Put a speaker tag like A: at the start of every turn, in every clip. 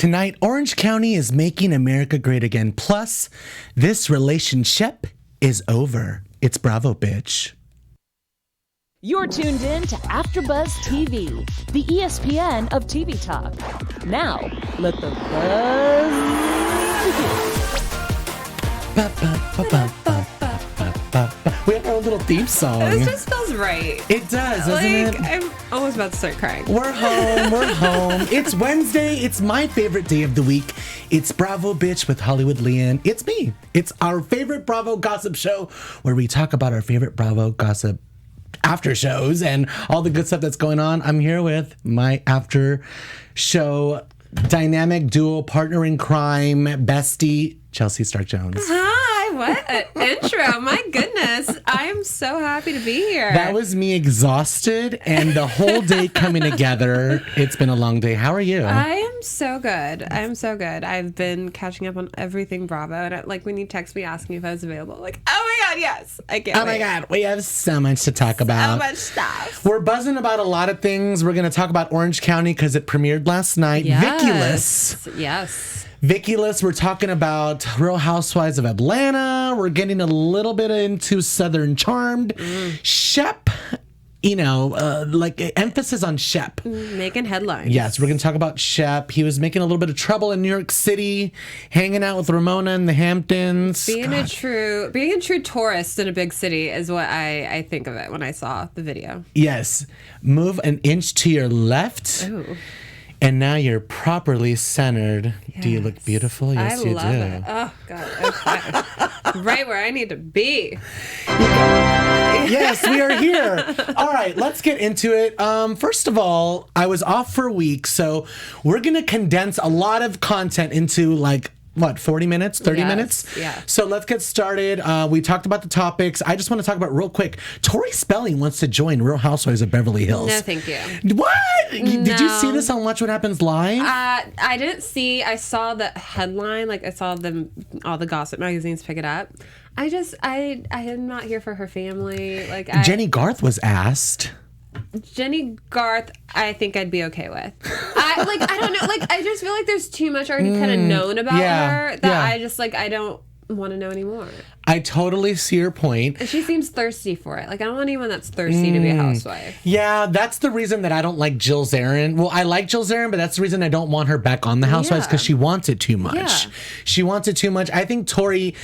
A: Tonight, Orange County is making America great again. Plus, this RelationSHEP is over. It's Bravo, bitch.
B: You're tuned in to AfterBuzz TV, the ESPN of TV talk. Now, let the buzz begin.
A: We have our little theme song.
C: This just feels right.
A: It does, doesn't it?
C: I'm almost about to start crying.
A: We're home. We're home. It's Wednesday. It's my favorite day of the week. It's Bravo Bitch with HollywoodLian. It's me. It's our favorite Bravo gossip show where we talk about our favorite Bravo gossip after shows and all the good stuff that's going on. I'm here with my after show dynamic duo partner in crime bestie, Chelsea Stark-Jones.
C: Hi, what an intro. My goodness. I am so happy to be here.
A: That was me exhausted and the whole day coming together. It's been a long day. How are you?
C: I am so good. I'm so good. I've been catching up on everything Bravo. And when you text me asking if I was available, like, oh my God, yes. I can't wait.
A: My God. We have so much to talk about.
C: So much stuff.
A: We're buzzing about a lot of things. We're going to talk about Orange County because it premiered last night.
C: Yes.
A: Vicki-less.
C: Yes.
A: Vicki-less, we're talking about Real Housewives of Atlanta. We're getting a little bit into Southern Charmed. Shep, emphasis on Shep.
C: Making headlines.
A: Yes, we're going to talk about Shep. He was making a little bit of trouble in New York City, hanging out with Ramona in the Hamptons.
C: Being a true tourist in a big city is what I think of it when I saw the video.
A: Yes. Move an inch to your left.
C: Ooh.
A: And now you're properly centered. Yes. Do you look beautiful? Yes, you do.
C: I love it. Oh, God. Okay. Right where I need to be.
A: Yes, we are here. All right, let's get into it. First of all, I was off for a week, so we're going to condense a lot of content into 40 minutes, 30 minutes?
C: Yeah.
A: So let's get started. We talked about the topics. I just want to talk about real quick. Tori Spelling wants to join Real Housewives of Beverly Hills.
C: No, thank you.
A: What?
C: No.
A: Did you see this on Watch What Happens Live?
C: I didn't see. I saw the headline. I saw all the gossip magazines pick it up. I am not here for her family.
A: Jenny Garth was asked.
C: Jenny Garth, I think I'd be okay with. I don't know. I just feel like there's too much already kind of known about her that I don't want to know anymore.
A: I totally see your point.
C: And she seems thirsty for it. I don't want anyone that's thirsty to be a housewife.
A: Yeah, that's the reason that I don't like Jill Zarin. Well, I like Jill Zarin, but that's the reason I don't want her back on the Housewives because she wants it too much.
C: Yeah.
A: She wants it too much. I think Tori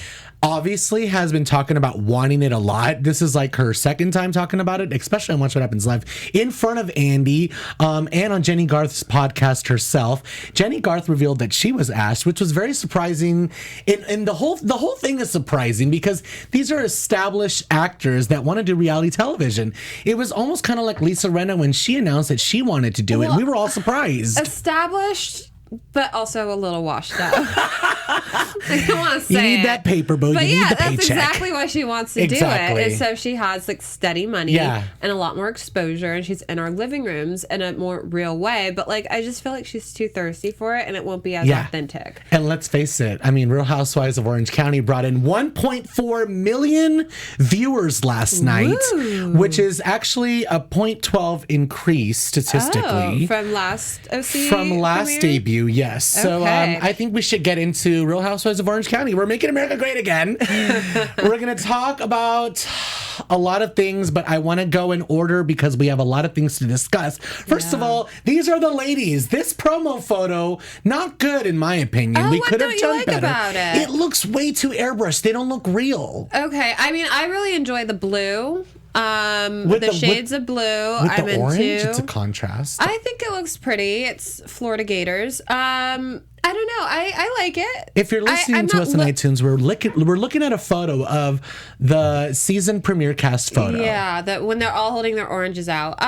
A: obviously has been talking about wanting it a lot. This is her second time talking about it, especially on Watch What Happens Live, in front of Andy and on Jenny Garth's podcast herself. Jenny Garth revealed that she was asked, which was very surprising. And the whole thing is surprising because these are established actors that want to do reality television. It was almost kind of like Lisa Rinna when she announced that she wanted to do it. We were all surprised.
C: Established, but also a little washed up. I don't want to say
A: you need that paper, boo.
C: But
A: you need the
C: that's
A: paycheck.
C: exactly why she wants to do it. Is so she has steady money and a lot more exposure, and she's in our living rooms in a more real way. But I just feel like she's too thirsty for it, and it won't be as authentic. And
A: let's face it. I mean, Real Housewives of Orange County brought in 1.4 million viewers last night, which is actually a 0.12 increase statistically
C: from last OC
A: from last debut. Yes. So I think we should get into Real Housewives of Orange County. We're making America great again. We're going to talk about a lot of things, but I want to go in order because we have a lot of things to discuss. First of all, these are the ladies. This promo photo, not good in my opinion. We could have done better.
C: About it?
A: It looks way too airbrushed. They don't look real.
C: Okay. I mean, I really enjoy the blue. With the shades of blue,
A: with
C: I'm
A: the orange,
C: into.
A: It's a contrast.
C: I think it looks pretty. It's Florida Gators. I don't know. I like it.
A: If you're listening to us on iTunes, we're looking at a photo of the season premiere cast photo.
C: Yeah, that when they're all holding their oranges out.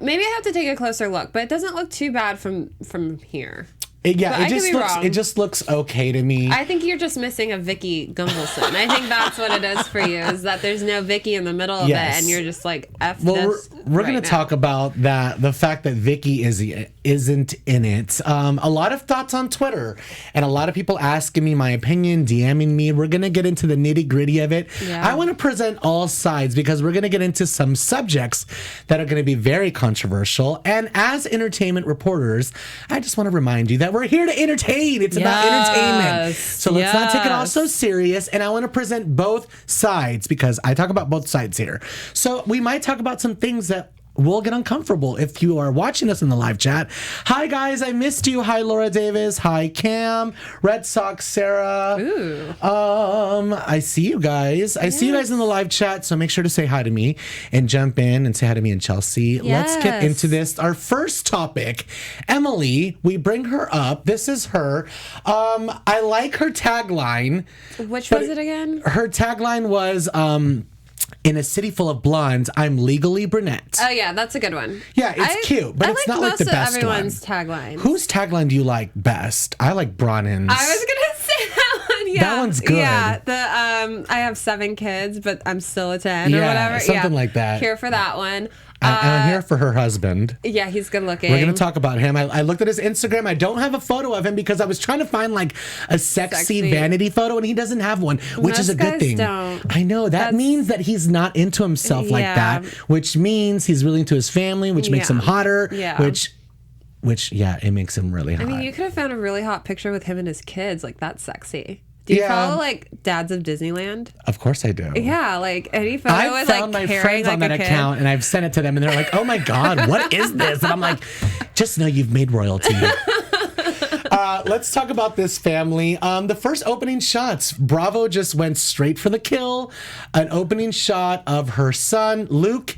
C: Maybe I have to take a closer look, but it doesn't look too bad from here.
A: It just looks okay to me.
C: I think you're just missing a Vicki Gunvalson. I think that's what it is for you, is that there's no Vicki in the middle of it, and you're just F this.
A: We're going to talk about that, the fact that Vicki isn't in it. A lot of thoughts on Twitter, and a lot of people asking me my opinion, DMing me. We're going to get into the nitty gritty of it. Yeah. I want to present all sides because we're going to get into some subjects that are going to be very controversial. And as entertainment reporters, I just want to remind you that we're here to entertain. It's about entertainment. So let's not take it all so serious. And I want to present both sides because I talk about both sides here. So we might talk about some things that will get uncomfortable if you are watching us in the live chat. Hi guys, I missed you. Hi Laura Davis. Hi Cam. Red Sox Sarah.
C: Ooh.
A: I see you guys. I see you guys in the live chat, so make sure to say hi to me and jump in and say hi to me and Chelsea. Let's get into this. Our first topic, Emily, we bring her up. This is her. I like her tagline.
C: Which was it again?
A: Her tagline was in a city full of blondes, I'm legally brunette.
C: Oh yeah, that's a good one.
A: Yeah, it's cute, but it's not like the best one.
C: Everyone's tagline.
A: Whose tagline do you like best? I like Bronnan's.
C: I was gonna say that one. Yeah,
A: that one's good.
C: Yeah, I have 7 kids, but I'm still a 10 or whatever.
A: Something like that.
C: Here for that one.
A: I'm here for her husband.
C: Yeah, he's good looking.
A: We're going to talk about him. I looked at his Instagram. I don't have a photo of him because I was trying to find like a sexy vanity photo and he doesn't have one, which is a good thing.
C: Don't.
A: I know. That means that he's not into himself like that, which means he's really into his family, which makes him hotter, which it makes him really hot.
C: I mean, you could have found a really hot picture with him and his kids. Like, that's sexy. Do you follow like Dads of Disneyland?
A: Of course I do.
C: Yeah, like any photo
A: I've found my friends on that account and I've sent it to them and they're like, oh my God, what is this? And I'm like, just know you've made royalty. Let's talk about this family. The first opening shots, Bravo just went straight for the kill. An opening shot of her son, Luke,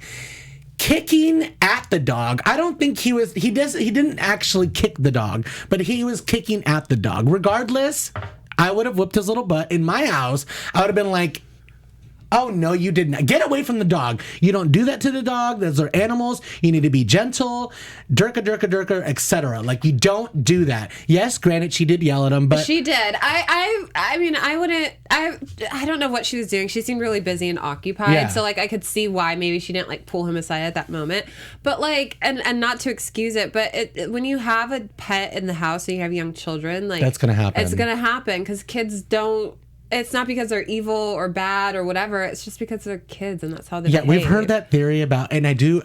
A: kicking at the dog. I don't think he didn't actually kick the dog, but he was kicking at the dog. Regardless, I would have whipped his little butt. In my house, I would have been like, oh, no, you didn't. Get away from the dog. You don't do that to the dog. Those are animals. You need to be gentle, durka, etc. Like, you don't do that. Yes, granted, she did yell at him, but...
C: She did. I mean, I wouldn't... I don't know what she was doing. She seemed really busy and occupied. Yeah. So, like, I could see why maybe she didn't, like, pull him aside at that moment. But, like, and not to excuse it, but when you have a pet in the house and you have young children, like...
A: That's going to happen.
C: It's going to happen because kids don't... It's not because they're evil or bad or whatever. It's just because they're kids and that's how they behave.
A: We've heard that theory about, and I do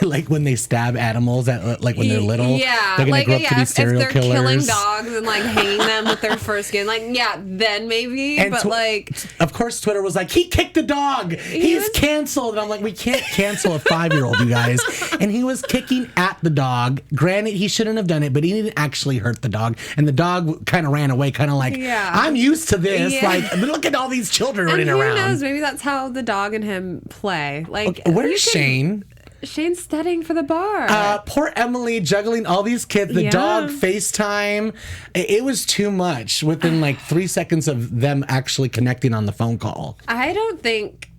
A: like when they stab animals at like when they're little.
C: Yeah,
A: they're gonna grow up to be serial
C: if they're
A: killers.
C: Killing dogs and like hanging them with their fur skin, like then maybe. And but like,
A: of course, Twitter was like, he kicked the dog. He's canceled, and I'm like, we can't cancel a 5-year-old, you guys. And he was kicking at the dog. Granted, he shouldn't have done it, but he didn't actually hurt the dog, and the dog kind of ran away, kind of like, I'm used to this.
C: Yeah.
A: Like, look at all these children running around.
C: Who knows? Maybe that's how the dog and him play. Like,
A: where's Shane?
C: Shane's studying for the bar.
A: Poor Emily juggling all these kids. The dog FaceTime. It was too much within like 3 seconds of them actually connecting on the phone call.
C: I don't think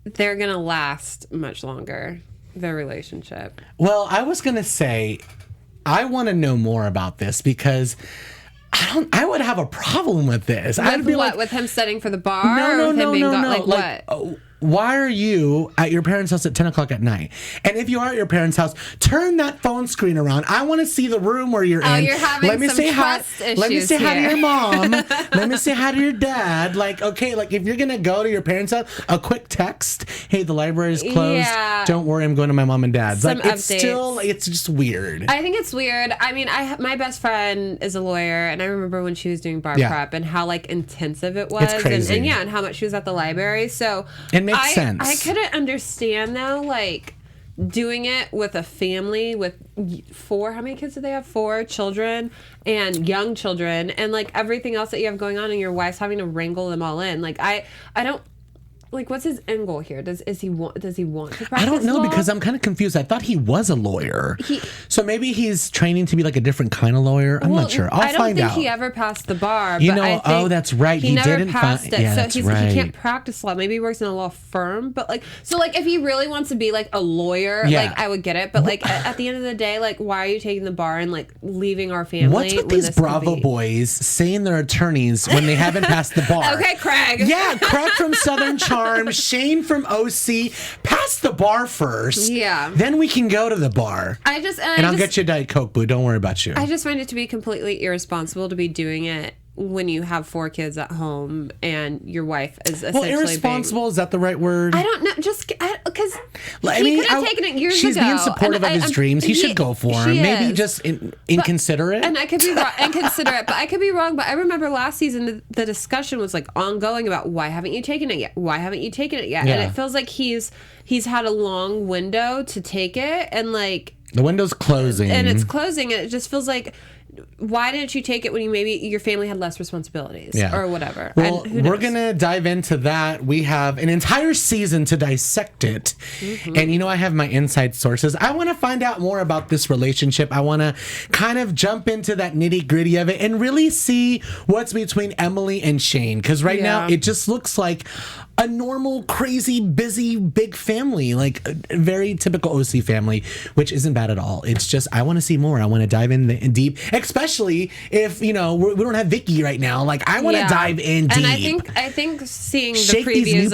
C: they're going to last much longer, their relationship.
A: Well, I was going to say, I want to know more about this because... I would have a problem with this.
C: I'd be like, with him studying for the bar?
A: No.
C: Like
A: what? Why are you at your parents' house at 10 o'clock at night? And if you are at your parents' house, turn that phone screen around. I want to see the room where you're in.
C: You're having Let me say hi
A: to your mom. Let me say hi to your dad. Like, okay, like if you're going to go to your parents' house, a quick text. Hey, the library's closed. Yeah. Don't worry, I'm going to my mom and dad's.
C: Some
A: like,
C: updates.
A: It's just weird.
C: I think it's weird. I mean, my best friend is a lawyer, and I remember when she was doing bar prep and how like intensive it was.
A: It's crazy.
C: And how much she was at the library. So
A: makes sense.
C: I couldn't understand though, like doing it with a family with 4. How many kids do they have? 4 children and young children, and like everything else that you have going on, and your wife's having to wrangle them all in. Like I don't. Like, what's his end goal here? Does he want to practice
A: I don't know
C: law?
A: because I'm kind of confused. I thought he was a lawyer. So maybe he's training to be like a different kind of lawyer. I'm not sure. I'll find out.
C: I don't think he ever passed the bar.
A: You
C: but
A: know,
C: I think
A: that's right.
C: He never
A: didn't
C: passed it.
A: Yeah,
C: so
A: that's right.
C: He can't practice law. Maybe he works in a law firm. But like, so like if he really wants to be like a lawyer, like I would get it. But like at the end of the day, like why are you taking the bar and like leaving our family?
A: What's with these Bravo boys saying they're attorneys when they haven't passed the bar?
C: Okay, Craig.
A: Yeah, Craig from Southern Charm, Shane from OC. Pass the bar first.
C: Yeah.
A: Then we can go to the bar. I'll get you a Diet Coke, boo. Don't worry about you.
C: I just find it to be completely irresponsible to be doing it when you have 4 kids at home and your wife is essentially
A: irresponsible, is that the right word?
C: I don't know, just because He could have taken it years
A: she's
C: ago.
A: She's being supportive of his dreams. He should go for him. Maybe just inconsiderate.
C: And I could be wrong, inconsiderate, but I could be wrong. But I remember last season the discussion was like ongoing about why haven't you taken it yet? Why haven't you taken it yet? Yeah. And it feels like he's had a long window to take it, and like
A: the window's closing,
C: and it's closing, and it just feels like, why didn't you take it when your family had less responsibilities or whatever?
A: Well, we're going to dive into that. We have an entire season to dissect it. Mm-hmm. And I have my inside sources. I want to find out more about this relationship. I want to kind of jump into that nitty gritty of it and really see what's between Emily and Shane. Because right now it just looks like a normal, crazy, busy, big family, like a very typical OC family, which isn't bad at all. It's just, I want to see more. I want to dive in deep, especially if, we don't have Vicky right now. Like, I want to dive in deep.
C: And I think seeing the previews of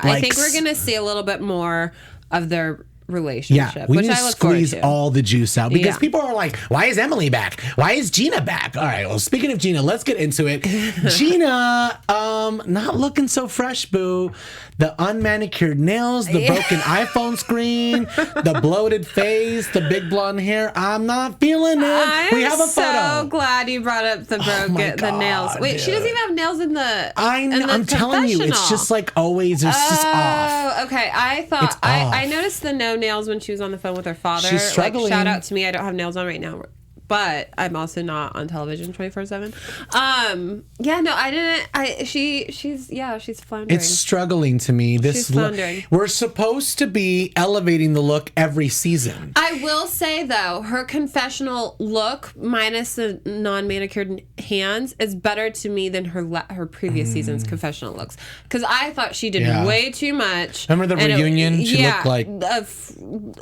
C: I think we're going to see a little bit more of their relationship,
A: we
C: which
A: need
C: I
A: to
C: look forward
A: squeeze
C: to.
A: all the juice out because people are like, why is Emily back? Why is Gina back? All right, well, speaking of Gina, let's get into it. Gina, not looking so fresh, boo. The unmanicured nails, the broken iPhone screen, the bloated face, the big blonde hair. I'm not feeling it. We have a photo.
C: I'm so glad you brought up the the nails. Wait, she doesn't even have nails in the
A: I'm telling you, it's just like always, it's just off.
C: Okay, I thought I noticed the no nails when she was on the phone with her father.
A: She's struggling.
C: Like, shout out to me. I don't have nails on right now, but I'm also not on television 24/7. I didn't. She's floundering.
A: It's struggling to me. She's floundering. We're supposed to be elevating the look every season.
C: I will say though, her confessional look minus the non-manicured hands is better to me than her previous season's confessional looks, because I thought she did way too much.
A: Remember the reunion? She looked like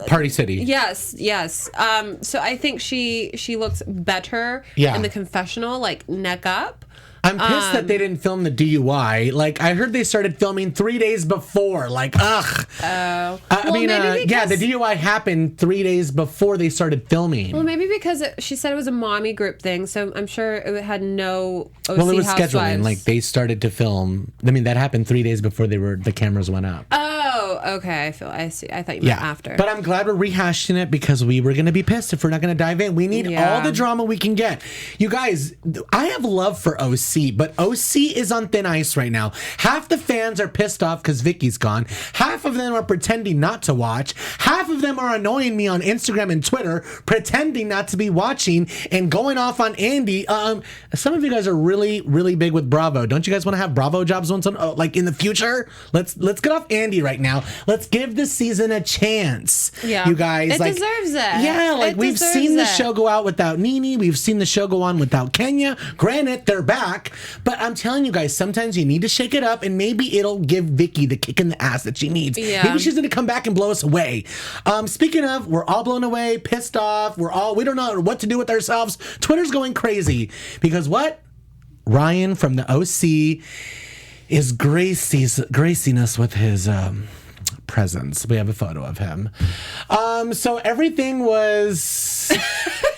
A: Party City.
C: Yes. So I think she looks better in the confessional, like neck up.
A: I'm pissed that they didn't film the DUI. Like, I heard they started filming 3 days before. Like, ugh.
C: Oh.
A: The DUI happened 3 days before they started filming.
C: Well, maybe because she said it was a mommy group thing, so I'm sure it had no OC
A: Well, it was
C: housewives.
A: scheduling. Like, they started to film. I mean, that happened 3 days before the cameras went up.
C: Oh, okay. I see. I thought you meant after.
A: But I'm glad we're rehashing it because we were going to be pissed if we're not going to dive in. We need all the drama we can get. You guys, I have love for OC, but OC is on thin ice right now. Half the fans are pissed off because Vicky's gone. Half of them are pretending not to watch. Half of them are annoying me on Instagram and Twitter, pretending not to be watching and going off on Andy. Some of you guys are really, really big with Bravo. Don't you guys want to have Bravo jobs in the future? Let's get off Andy right now. Let's give this season a chance. Yeah, you guys.
C: It deserves it.
A: Yeah, we've seen the show go out without Nene. We've seen the show go on without Kenya. Granted, they're back. But I'm telling you guys, sometimes you need to shake it up, and maybe it'll give Vicky the kick in the ass that she needs. Yeah. Maybe she's going to come back and blow us away. Speaking of, we're all blown away, pissed off. We don't know what to do with ourselves. Twitter's going crazy because what? Ryan from the OC is gracing us with his presence. We have a photo of him. So everything was...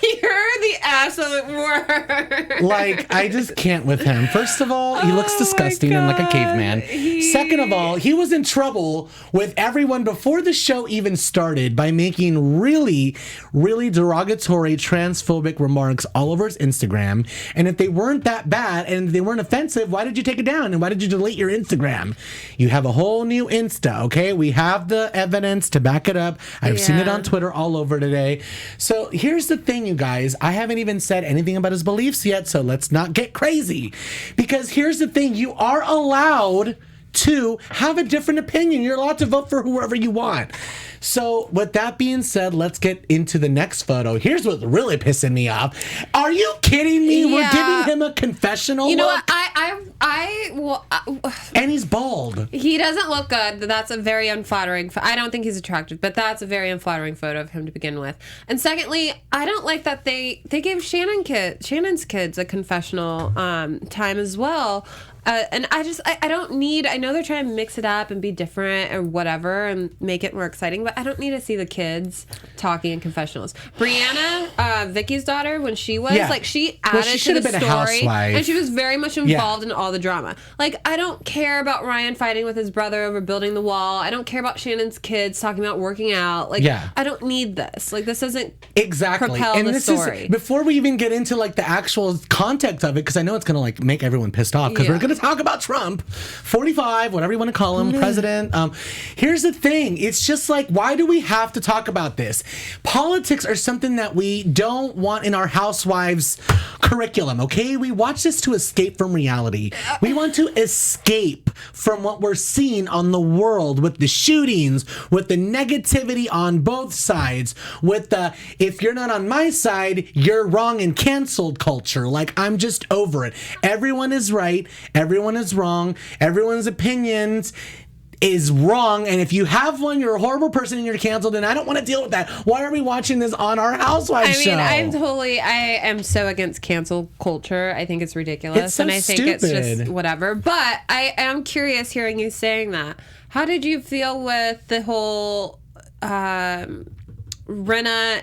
C: You're the absolute worst.
A: Like, I just can't with him. First of all, he looks disgusting and like a caveman. Second of all, he was in trouble with everyone before the show even started by making really, really derogatory transphobic remarks all over his Instagram. And if they weren't that bad and they weren't offensive, why did you take it down? And why did you delete your Instagram? You have a whole new Insta, okay? We have the evidence to back it up. I've seen it on Twitter all over today. So here's the thing, you guys. I haven't even said anything about his beliefs yet, so let's not get crazy. Because here's the thing. You are allowed to have a different opinion. You're allowed to vote for whoever you want. So with that being said, let's get into the next photo. Here's what's really pissing me off. Are you kidding me? Yeah. We're giving him a confessional
C: You know
A: look?
C: what?
A: And he's bald.
C: He doesn't look good. That's a very unflattering. I don't think he's attractive, but that's a very unflattering photo of him to begin with. And secondly, I don't like that they gave Shannon's kids a confessional time as well. And I don't need, I know they're trying to mix it up and be different or whatever and make it more exciting, but I don't need to see the kids talking in confessionals. Brianna, Vicky's daughter, when she was, like, she added to the story. And she was very much involved in all the drama. Like, I don't care about Ryan fighting with his brother over building the wall. I don't care about Shannon's kids talking about working out. Like, I don't need this. Like, this doesn't propel and the story.
A: Before we even get into, like, the actual context of it, because I know it's going to, like, make everyone pissed off, because we're going to talk about Trump, 45, whatever you want to call him, president. Here's the thing. It's just like, why do we have to talk about this? Politics are something that we don't want in our housewives' curriculum, okay? We watch this to escape from reality. We want to escape from what we're seeing on the world with the shootings, with the negativity on both sides, with the, if you're not on my side, you're wrong and canceled culture. Like, I'm just over it. Everyone is right. Everyone is wrong. Everyone's opinions is wrong, and if you have one, you're a horrible person and you're canceled, and I don't want to deal with that. Why are we watching this on our Housewives show?
C: I am so against cancel culture. I think it's ridiculous.
A: It's so
C: and I think
A: stupid.
C: It's just whatever. But I am curious hearing you saying that. How did you feel with the whole Rinna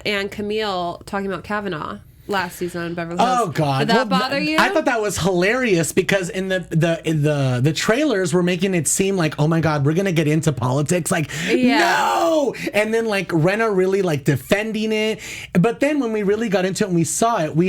C: and Camille talking about Kavanaugh last season on Beverly Hills?
A: Oh God!
C: Did that bother you?
A: I thought that was hilarious because in the trailers were making it seem like, oh my God, we're gonna get into politics. Like, no! And then like Rinna really like defending it. But then when we really got into it and we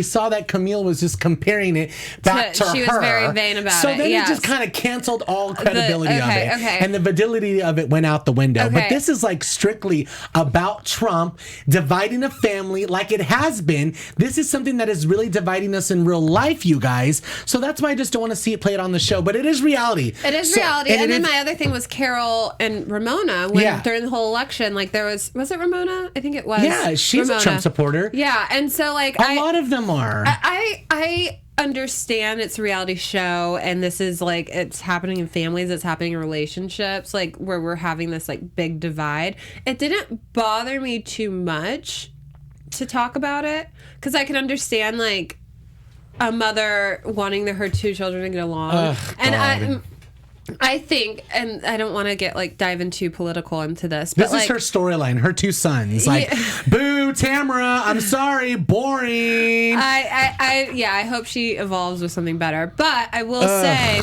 A: saw that Camille was just comparing it back to her.
C: She was very vain about it.
A: So then it just kind of canceled all credibility of it. And the validity of it went out the window. But this is like strictly about Trump dividing a family like it has been. This is something that is really dividing us in real life, you guys. So that's why I just don't want to see it played on the show. But it is reality.
C: It is reality. And then my other thing was Carol and Ramona during the whole election. Like there was it Ramona? I think it was.
A: Yeah, she's Ramona. A Trump supporter.
C: Yeah, and so like
A: a lot of them are.
C: I understand it's a reality show and this is like it's happening in families, it's happening in relationships, like where we're having this like big divide. It didn't bother me too much to talk about it because I can understand like a mother wanting her two children to get along. And I think, and I don't want to get like dive into political into this, but
A: this is her storyline, her two sons. Like, boo, Tamra, I'm sorry, boring.
C: I hope she evolves with something better. But I will say,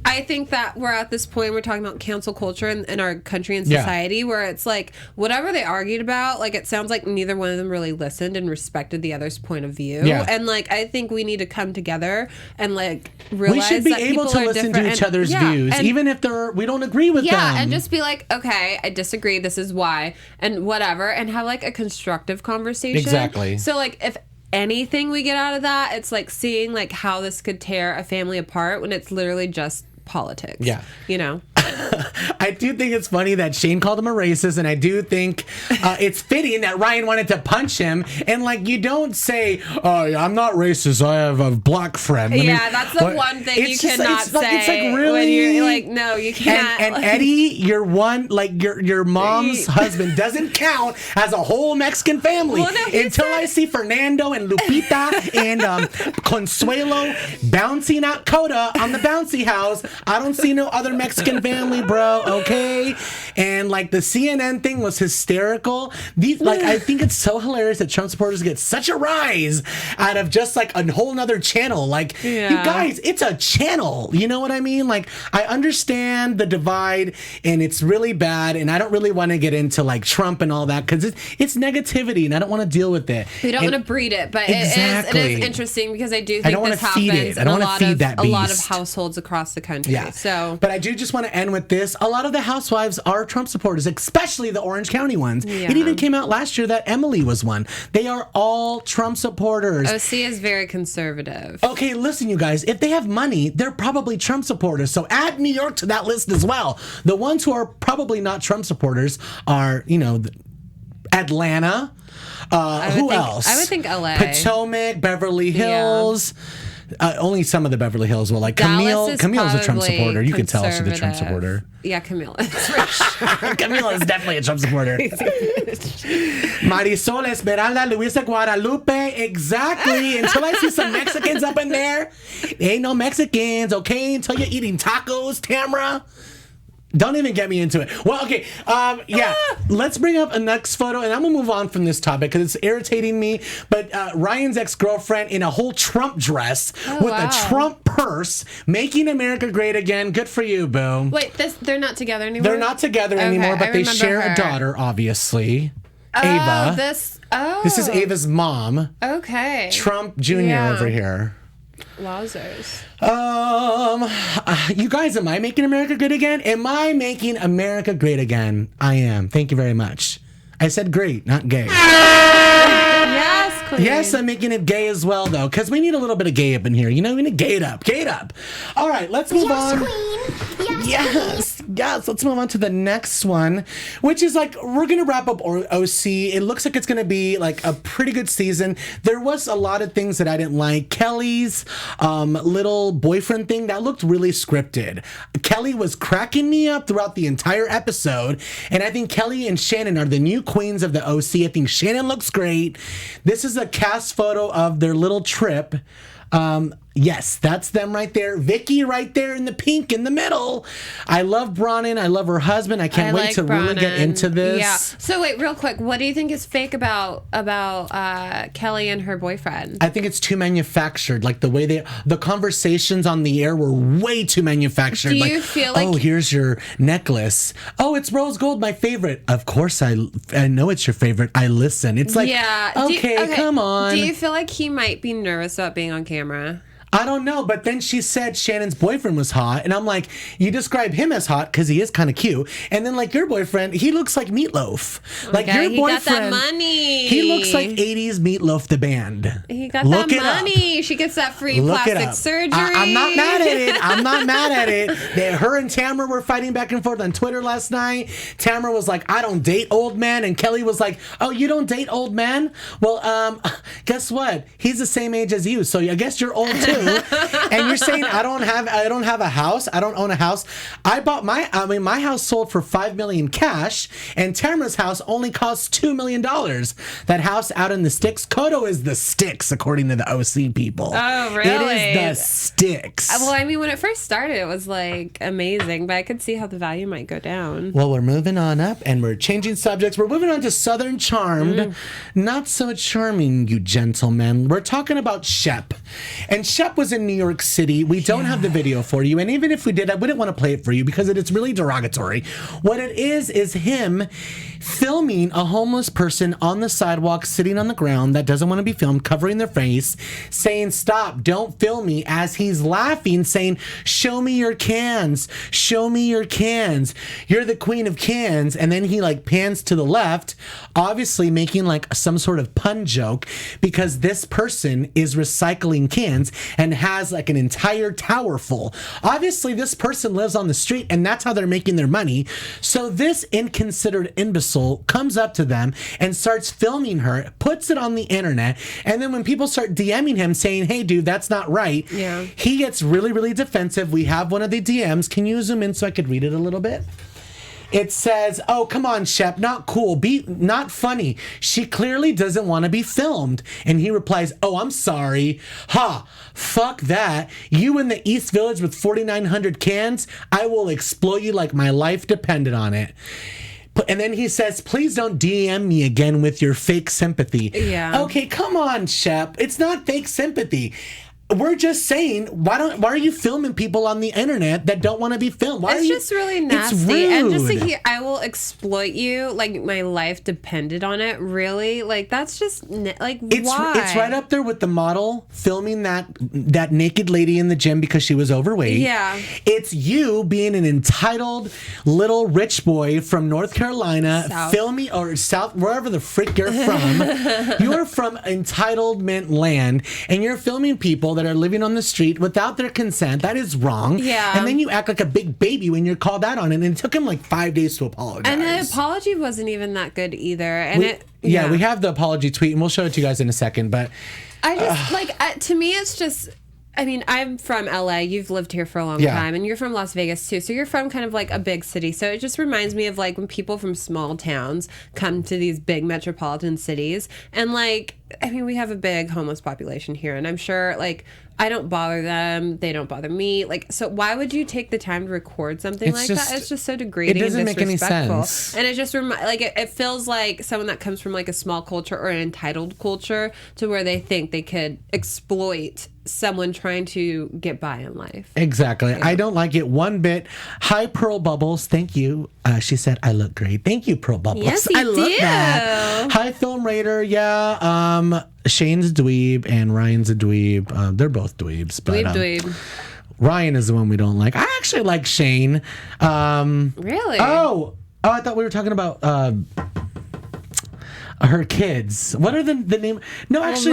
C: I think that we're at this point, we're talking about cancel culture in our country and society where it's like, whatever they argued about, like it sounds like neither one of them really listened and respected the other's point of view. Yeah. And like, I think we need to come together and like realize
A: we should be able to listen to each other's views, even if we don't agree with them.
C: Yeah, and just be like, okay, I disagree, this is why, and whatever, and have like a constructive conversation.
A: Exactly.
C: So like, if anything we get out of that, it's like seeing like how this could tear a family apart when it's literally just politics. Yeah. You know?
A: I do think it's funny that Shane called him a racist, and I do think it's fitting that Ryan wanted to punch him. And like, you don't say, "Oh, I'm not racist. I have a black friend."
C: That's the one thing you cannot say. It's like really, when you're like, no, you can't.
A: And Eddie, your mom's husband doesn't count as a whole Mexican family until I see Fernando and Lupita and Consuelo bouncing out Coda on the bouncy house. I don't see no other Mexican family, bro. Okay, and like the CNN thing was hysterical. I think it's so hilarious that Trump supporters get such a rise out of just like a whole nother channel. Like, you guys, it's a channel. You know what I mean? Like, I understand the divide, and it's really bad, and I don't really want to get into like Trump and all that because it's negativity, and I don't want to deal with it.
C: We don't want to breed it, but it is interesting because I do think this happens
A: in a
C: lot of households across the country.
A: Yeah.
C: So,
A: but I do just want to end with this. A lot of the housewives are Trump supporters, especially the Orange County ones. Yeah. It even came out last year that Emily was one. They are all Trump supporters.
C: OC is very conservative.
A: Okay, listen, you guys. If they have money, they're probably Trump supporters. So add New York to that list as well. The ones who are probably not Trump supporters are, Atlanta. Who else?
C: I would think LA.
A: Potomac, Beverly Hills. Only some of the Beverly Hills will. Like Camille's a Trump supporter. You can tell she's a Trump supporter.
C: Yeah, Camille.
A: Camille is definitely a Trump supporter. Marisol Esmeralda Luisa Guadalupe. Exactly. Until I see some Mexicans up in there. Ain't no Mexicans, okay? Until you're eating tacos, Tamra. Don't even get me into it. Well, okay. Let's bring up a next photo, and I'm going to move on from this topic because it's irritating me. But Ryan's ex-girlfriend in a whole Trump dress with a Trump purse, making America great again. Good for you, boo.
C: Wait, they're not together anymore?
A: They're not together anymore, but they share a daughter, obviously. Ava. This is Ava's mom.
C: Okay.
A: Trump Jr. over here.
C: Wowzers.
A: You guys, am I making America great again? Am I making America great again? I am. Thank you very much. I said great, not gay.
C: Yes, queen.
A: Yes, I'm making it gay as well, though, because we need a little bit of gay up in here. You know, we need gay it up. Gay it up. All right, let's move on.
D: Queen.
A: Yes. Let's move on to the next one, which is like, we're going to wrap up OC. It looks like it's going to be like a pretty good season. There was a lot of things that I didn't like. Kelly's little boyfriend thing, that looked really scripted. Kelly was cracking me up throughout the entire episode. And I think Kelly and Shannon are the new queens of the OC. I think Shannon looks great. This is a cast photo of their little trip. Yes, that's them right there. Vicky right there in the pink in the middle. I love Bronwyn. I love her husband. I can't wait to really get into this.
C: Yeah. So wait, real quick, what do you think is fake about Kelly and her boyfriend?
A: I think it's too manufactured. Like the way the conversations on the air were way too manufactured.
C: Do you feel like,
A: oh, here's your necklace. Oh, it's rose gold, my favorite. Of course, I know it's your favorite. I listen. It's like, okay, come on.
C: Do you feel like he might be nervous about being on camera?
A: I don't know, but then she said Shannon's boyfriend was hot, and I'm like, you describe him as hot because he is kind of cute, and then like your boyfriend, he looks like Meatloaf. Like your boyfriend,
C: he got that money.
A: He looks like 80s Meatloaf the band.
C: He got that money. She gets that free plastic surgery.
A: I'm not mad at it. Her and Tamra were fighting back and forth on Twitter last night. Tamra was like, I don't date old men, and Kelly was like, oh, you don't date old men? Well, guess what? He's the same age as you, so I guess you're old too. And you're saying I don't have a house. I don't own a house. I bought my house sold for $5 million cash, and Tamra's house only costs $2 million. That house out in the sticks. Kodo is the sticks, according to the OC people.
C: Oh, really?
A: It is the sticks.
C: Well, I mean, when it first started, it was like amazing, but I could see how the value might go down.
A: Well, we're moving on up, and we're changing subjects. We're moving on to Southern Charmed. Not so charming, you gentlemen. We're talking about Shep, and Shep was in New York City. We don't have the video for you, and even if we did, I wouldn't want to play it for you because it's really derogatory. What it is him filming a homeless person on the sidewalk sitting on the ground that doesn't want to be filmed, covering their face, saying, stop, don't film me, as he's laughing, saying, show me your cans, show me your cans, you're the queen of cans. And then he like pans to the left, obviously making like some sort of pun joke because this person is recycling cans and has like an entire tower full. Obviously, this person lives on the street and that's how they're making their money. So this inconsiderate imbecile comes up to them and starts filming her, puts it on the internet, and then when people start DMing him saying, hey, dude, that's not right, he gets really, really defensive. We have one of the DMs. Can you zoom in so I could read it a little bit? It says, oh, come on, Shep, not cool, not funny. She clearly doesn't want to be filmed. And he replies, oh, I'm sorry. Ha, fuck that. You in the East Village with 4,900 cans? I will exploit you like my life depended on it. And then he says, please don't DM me again with your fake sympathy.
C: Yeah.
A: Okay, come on, Shep. It's not fake sympathy. We're just saying, why are you filming people on the internet that don't want to be filmed?
C: It's just really nasty.
A: It's rude.
C: And just like, I will exploit you like my life depended on it. Really? Like, that's just like, why?
A: It's right up there with the model filming that naked lady in the gym because she was overweight.
C: Yeah.
A: It's you being an entitled little rich boy from North Carolina, filming, or South, wherever the frick you're from. You're from entitlement land, and you're filming people that are living on the street without their consent. That is wrong.
C: Yeah.
A: And then you act like a big baby when you're called out on it. And it took him like 5 days to apologize.
C: And the apology wasn't even that good either. And
A: we have the apology tweet, and we'll show it to you guys in a second. But
C: I just to me, it's just I mean, I'm from LA. You've lived here for a long time, and you're from Las Vegas too. So you're from kind of like a big city. So it just reminds me of like when people from small towns come to these big metropolitan cities, and like, I mean, we have a big homeless population here, and I'm sure like I don't bother them, they don't bother me. Like, so why would you take the time to record something like that? It's just so degrading.
A: It doesn't
C: and
A: make any
C: disrespectful.
A: sense.
C: And it just it feels like someone that comes from like a small culture or an entitled culture to where they think they could exploit someone trying to get by in life.
A: Exactly. Yeah. I don't like it one bit. Hi, Pearl Bubbles. Thank you. She said, I look great. Thank you, Pearl Bubbles.
C: Yes, you
A: I love that. Hi, Film Raider. Yeah. Shane's a dweeb and Ryan's a dweeb. They're both dweebs. But,
C: dweeb.
A: Ryan is the one we don't like. I actually like Shane.
C: Really?
A: Oh, I thought we were talking about her kids. What are the name? No, actually.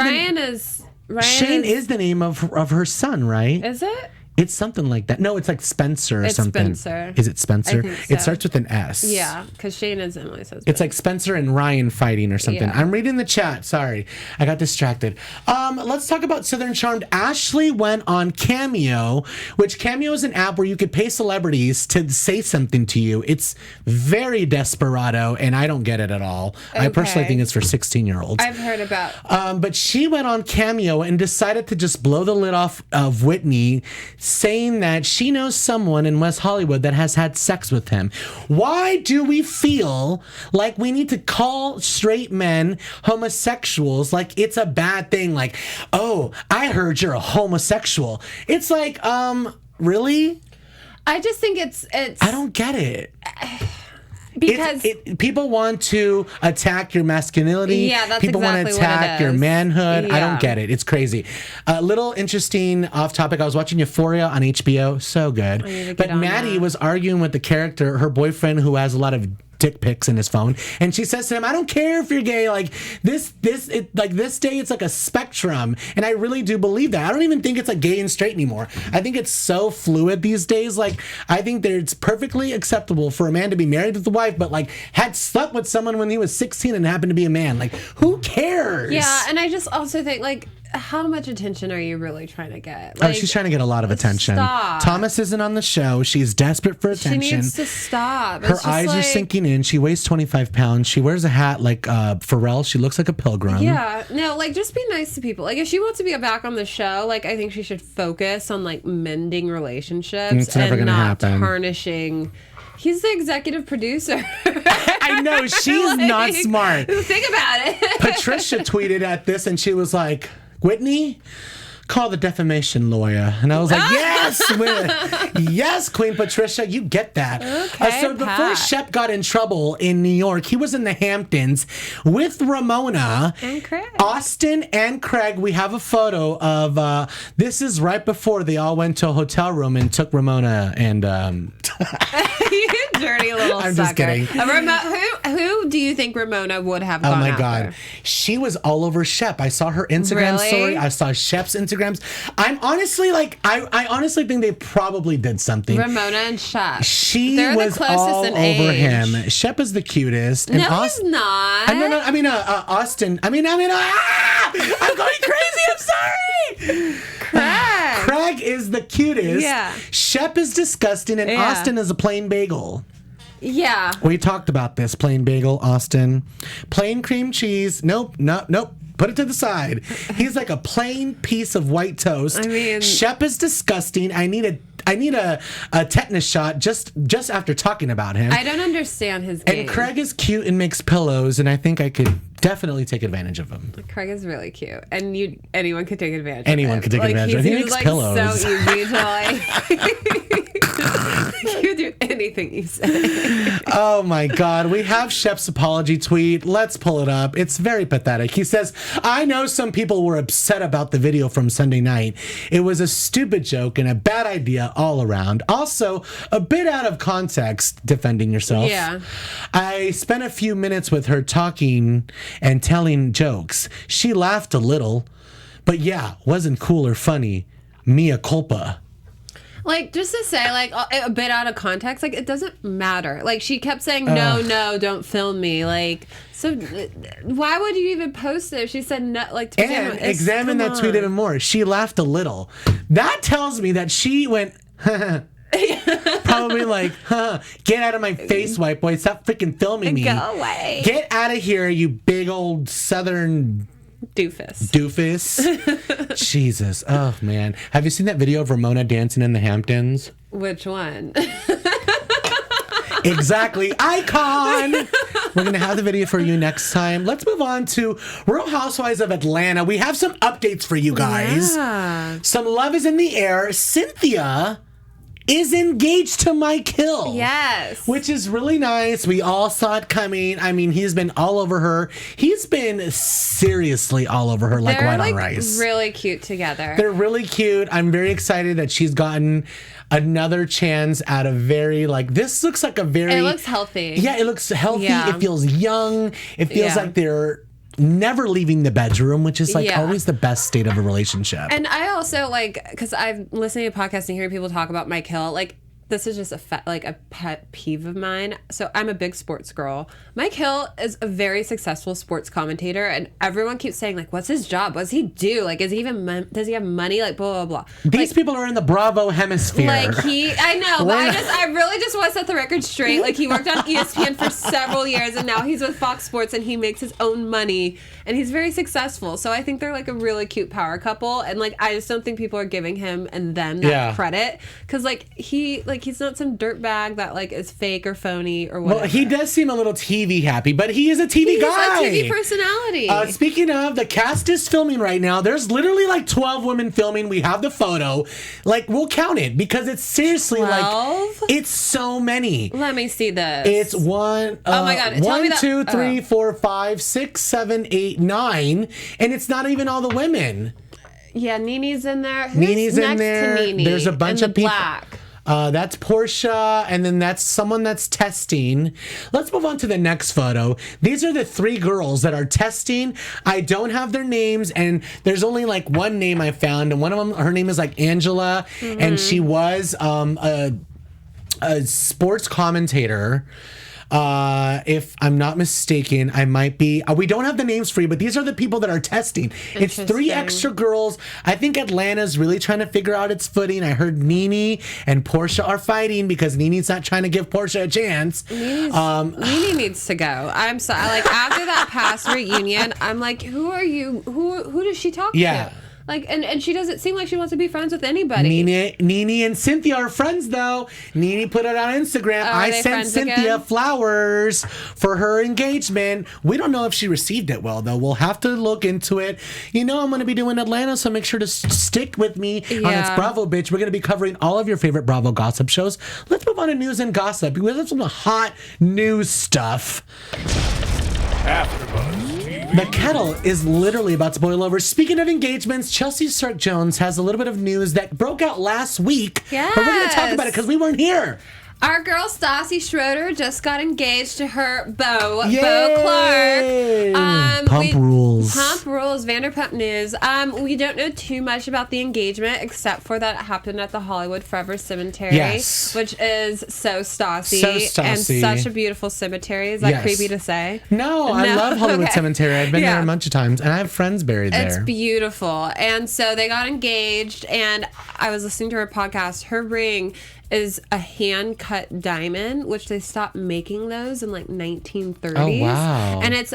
A: Shane is the name of her son, right?
C: Is it?
A: It's something like that. No, it's like Spencer or something.
C: Spencer.
A: Is it Spencer?
C: I think so.
A: It starts with an S.
C: Yeah, because Shane is Emily's husband.
A: It's like Spencer and Ryan fighting or something.
C: Yeah.
A: I'm reading the chat. Sorry. I got distracted. Let's talk about Southern Charmed. Ashley went on Cameo, which Cameo is an app where you could pay celebrities to say something to you. It's very desperado, and I don't get it at all. Okay. I personally think it's for 16-year-olds.
C: I've heard about.
A: But she went on Cameo and decided to just blow the lid off of Whitney, saying that she knows someone in West Hollywood that has had sex with him. Why do we feel like we need to call straight men homosexuals like it's a bad thing? Like, oh, I heard you're a homosexual. It's like, really?
C: I just think it's
A: I don't get it.
C: Because
A: people want to attack your masculinity.
C: Yeah, that's
A: people
C: exactly
A: want to attack your manhood.
C: Yeah.
A: I don't get it. It's crazy. A little interesting off topic. I was watching Euphoria on HBO. So good. But Maddie was arguing with the character, her boyfriend, who has a lot of dick pics in his phone, and she says to him, I don't care if you're gay, like this day it's like a spectrum, and I really do believe that. I don't even think it's like gay and straight anymore. I think it's so fluid these days. Like, I think that it's perfectly acceptable for a man to be married with a wife, but like had slept with someone when he was 16 and happened to be a man. Like, who cares?
C: Yeah, and I just also think, like, how much attention are you really trying to get? Like,
A: she's trying to get a lot of attention.
C: Stop.
A: Thomas isn't on the show. She's desperate for attention.
C: She needs to stop.
A: Her eyes are sinking in. She weighs 25 pounds. She wears a hat like Pharrell. She looks like a pilgrim.
C: Yeah. No, like, just be nice to people. Like, if she wants to be back on the show, like, I think she should focus on, like, mending relationships.
A: It's never going to happen.
C: Tarnishing. He's the executive producer.
A: I know. She's not smart.
C: Think about it.
A: Patricia tweeted at this, and she was like, Whitney, call the defamation lawyer. And I was like, yes, Queen Patricia, you get that.
C: Okay,
A: so before Shep got in trouble in New York, he was in the Hamptons with Ramona,
C: and Craig.
A: Austin, and Craig. We have a photo of, this is right before they all went to a hotel room and took Ramona and...
C: You dirty little
A: I'm
C: sucker.
A: just kidding.
C: Who do you think Ramona would have gone
A: Oh my
C: after?
A: God. She was all over Shep. I saw her Instagram story. I saw Shep's Instagrams. I'm honestly like, I honestly think they probably did something.
C: Ramona and Shep.
A: She was all over him. Shep is the cutest.
C: And he's not.
A: No, I mean, Austin. I'm going crazy. I'm sorry. Craig is the cutest.
C: Yeah.
A: Shep is disgusting, and Austin is a plain bagel.
C: Yeah.
A: We talked about this. Plain bagel, Austin. Plain cream cheese. Nope. Put it to the side. He's like a plain piece of white toast.
C: I mean,
A: Shep is disgusting. I need a tetanus shot just after talking about him.
C: I don't understand his game.
A: And Craig is cute and makes pillows, and I think I could definitely take advantage of him.
C: Craig is really cute, and anyone could take advantage.
A: Anyone could take advantage of him. He makes pillows.
C: So easy to like. You do anything you say.
A: Oh my God. We have Shep's apology tweet. Let's pull it up. It's very pathetic. He says, I know some people were upset about the video from Sunday night. It was a stupid joke and a bad idea all around. Also, a bit out of context, defending yourself.
C: Yeah.
A: I spent a few minutes with her talking and telling jokes. She laughed a little, but yeah, wasn't cool or funny. Mea culpa.
C: Like, just to say, like, a bit out of context, like, it doesn't matter. Like, she kept saying, no, don't film me. Like, so why would you even post it? She said, no, like, to
A: and examine that tweet even more. She laughed a little. That tells me that she went, probably like, get out of my face, white boy. Stop freaking filming me.
C: Go away.
A: Get out of here, you big old southern
C: doofus.
A: Jesus. Oh, man. Have you seen that video of Ramona dancing in the Hamptons?
C: Which one?
A: Exactly. Icon. We're going to have the video for you next time. Let's move on to Real Housewives of Atlanta. We have some updates for you guys.
C: Yeah.
A: Some love is in the air. Cynthia is engaged to Mike Hill.
C: Yes.
A: Which is really nice. We all saw it coming. I mean, he's been all over her. He's been seriously all over her like white on rice.
C: They're really cute together.
A: They're really cute. I'm very excited that she's gotten another chance at a very, like, this looks like a very...
C: It looks healthy.
A: Yeah, it looks healthy.
C: Yeah.
A: It feels young. It feels like they're never leaving the bedroom, which is like always the best state of a relationship.
C: And I also like, because I'm listening to podcasts and hearing people talk about Mike Hill, like, this is just a pet peeve of mine. So I'm a big sports girl. Mike Hill is a very successful sports commentator, and everyone keeps saying, like, what's his job? What does he do? Like, is he even does he have money? Like, blah blah blah.
A: These people are in the Bravo hemisphere.
C: Like, I know, but I really just want to set the record straight. Like, he worked on ESPN for several years, and now he's with Fox Sports, and he makes his own money, and he's very successful. So I think they're like a really cute power couple, and like I just don't think people are giving him and them that credit, because he's not some dirtbag that like is fake or phony or whatever.
A: Well, he does seem a little TV happy, but he is a TV guy.
C: He's a TV personality.
A: Speaking of, the cast is filming right now. There's literally like 12 women filming. We have the photo. Like, we'll count it because it's seriously
C: 12?
A: like, it's so many.
C: Let me see this.
A: It's one.
C: Oh my God. Tell me that.
A: 2, 3, 4, 5, 6, 7, 8, 9. And it's not even all the women.
C: Yeah, Nene's in there. Who's
A: Nene's
C: next
A: in there.
C: To Nene?
A: There's a bunch of people.
C: Black.
A: That's Portia, and then that's someone that's testing. Let's move on to the next photo. These are the 3 girls that are testing. I don't have their names, and there's only like one name I found, and one of them, her name is like Angela, and she was a sports commentator. If I'm not mistaken, I might be. We don't have the names for you, but these are the people that are testing. It's 3 extra girls. I think Atlanta's really trying to figure out its footing. I heard Nene and Portia are fighting because Nene's not trying to give Portia a chance.
C: Nene needs to go. I'm sorry. Like, after that past reunion, I'm like, who are you? Who does she talk to? Like, and she doesn't seem like she wants to be friends with anybody.
A: Nene and Cynthia are friends, though. Nene put it on Instagram. I sent Cynthia flowers for her engagement. We don't know if she received it well, though. We'll have to look into it. You know, I'm going to be doing Atlanta, so make sure to stick with me on It's Bravo, Bitch. We're going to be covering all of your favorite Bravo gossip shows. Let's move on to news and gossip. We have some hot news stuff. AfterBuzz TV. The kettle is literally about to boil over. Speaking of engagements, Chelsea Stark-Jones has a little bit of news that broke out last week.
C: Yes.
A: But we're going to talk about it because we weren't here.
C: Our girl Stassi Schroeder just got engaged to her beau, Beau Clark.
A: Pump rules.
C: Pump rules, Vanderpump news. We don't know too much about the engagement except for that it happened at the Hollywood Forever Cemetery, which is so Stassi. And such a beautiful cemetery. Is that creepy to say?
A: No, I love Hollywood Cemetery. I've been there a bunch of times, and I have friends buried there.
C: It's beautiful. And so they got engaged, and I was listening to her podcast. Her ring is a hand-cut diamond, which they stopped making those in like 1930s.
A: Oh wow!
C: And it's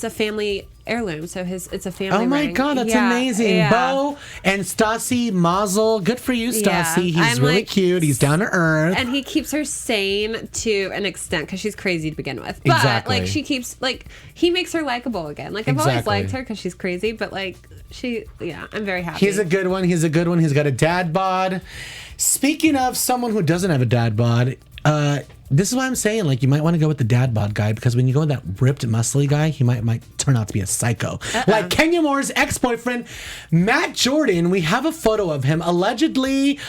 C: a family heirloom, so it's a family.
A: Oh my
C: ring.
A: God, that's amazing! Yeah. Beau and Stassi Mazel, good for you, Stassi.
C: Yeah.
A: He's really cute. He's down to earth,
C: and he keeps her sane to an extent because she's crazy to begin with. But like she keeps he makes her likable again. Like I've always liked her because she's crazy, but like I'm very happy.
A: He's a good one. He's got a dad bod. Speaking of someone who doesn't have a dad bod, this is why I'm saying, like, you might want to go with the dad bod guy, because when you go with that ripped, muscly guy, he might turn out to be a psycho. Like Kenya Moore's ex-boyfriend, Matt Jordan. We have a photo of him allegedly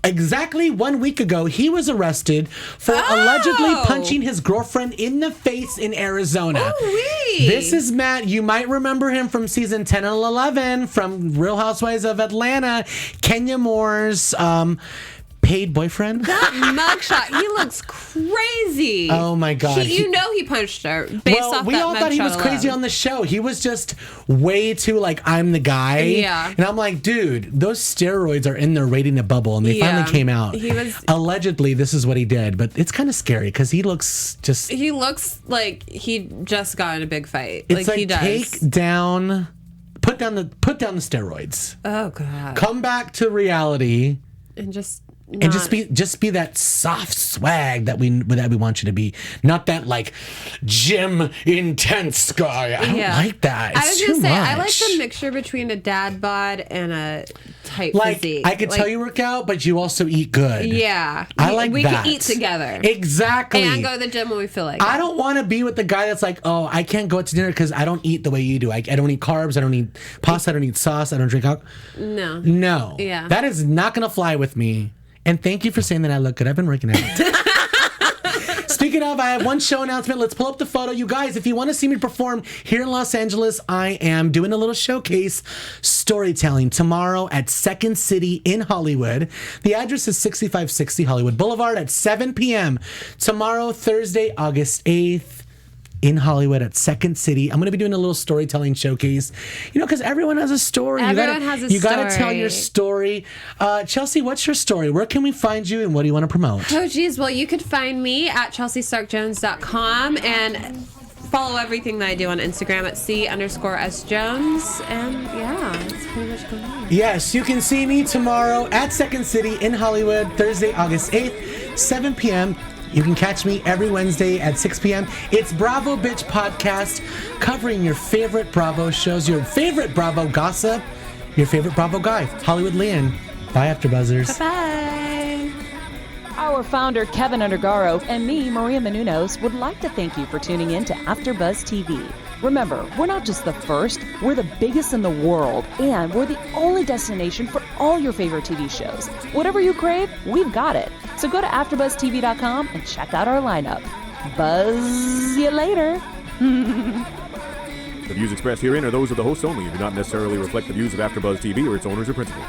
A: Exactly 1 week ago, he was arrested for allegedly punching his girlfriend in the face in Arizona. This is Matt. You might remember him from season 10 and 11 from Real Housewives of Atlanta. Kenya Moore's paid boyfriend.
C: That mugshot, he looks crazy.
A: Oh my God.
C: You know he punched her based off that mugshot.
A: We all thought he was crazy on the show. He was just way too like, I'm the guy.
C: Yeah.
A: And I'm like, dude, those steroids are in there raiding a bubble, and they finally came out. Allegedly, this is what he did, but it's kind of scary because he looks
C: like he just got in a big fight.
A: It's like
C: he does.
A: put down the steroids.
C: Oh God.
A: Come back to reality.
C: And just
A: be that soft swag that we want you to be, not that like gym intense guy. I don't like that.
C: I was gonna say I like the mixture between a dad bod and a tight physique.
A: I could tell you work out, but you also eat good.
C: Yeah,
A: I like
C: we
A: that.
C: can eat together
A: exactly,
C: and go to the gym when we feel like.
A: I don't want to be with the guy that's like, oh, I can't go out to dinner because I don't eat the way you do. I don't eat carbs. I don't eat pasta. I don't eat sauce. I don't drink alcohol. No.
C: Yeah,
A: that is not gonna fly with me. And thank you for saying that I look good. I've been working out. Speaking of, I have one show announcement. Let's pull up the photo. You guys, if you want to see me perform here in Los Angeles, I am doing a little showcase storytelling tomorrow at Second City in Hollywood. The address is 6560 Hollywood Boulevard at 7 p.m. Tomorrow, Thursday, August 8th. In Hollywood at Second City. I'm going to be doing a little storytelling showcase. Because everyone has a story.
C: Everyone has a story.
A: You got to tell your story. Chelsea, what's your story? Where can we find you and what do you want to promote?
C: Oh, geez. Well, you could find me at ChelseaStarkJones.com and follow everything that I do on Instagram at C_S_Jones. And that's pretty much going on.
A: Yes, you can see me tomorrow at Second City in Hollywood, Thursday, August 8th, 7 p.m. You can catch me every Wednesday at 6 p.m. It's Bravo Bitch Podcast, covering your favorite Bravo shows, your favorite Bravo gossip, your favorite Bravo guy, HollywoodLian. Bye, AfterBuzzers.
C: Bye-bye.
B: Our founder, Keven Undergaro, and me, Maria Menounos, would like to thank you for tuning in to AfterBuzz TV. Remember, we're not just the first, we're the biggest in the world, and we're the only destination for all your favorite TV shows. Whatever you crave, we've got it. So go to AfterBuzzTV.com and check out our lineup. Buzz you later.
D: The views expressed herein are those of the hosts only and do not necessarily reflect the views of AfterBuzz TV or its owners or principals.